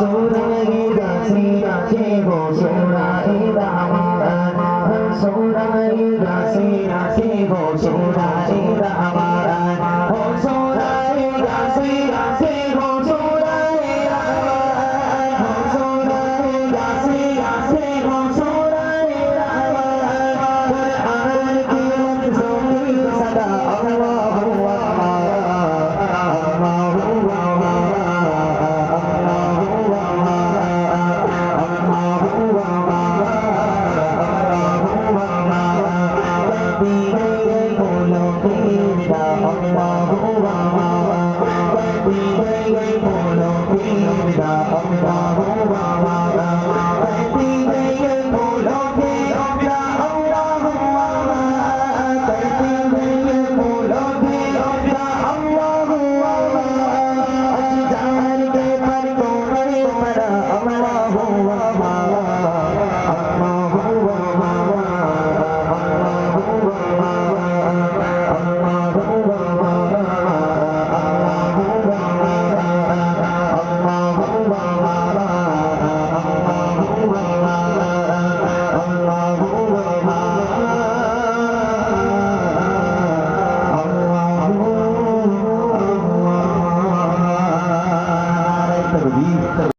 সোরাই গাছি আছে গো সোরাই রামান সোরাই গাছি আছে গো সোরাই রামান ও সোরাই গাছি আছে গো সোরাই রামান ও সোরাই গাছি আছে গো সোরাই রামান কুরআন কি জমি সদা আল্লাহু আকবার Allah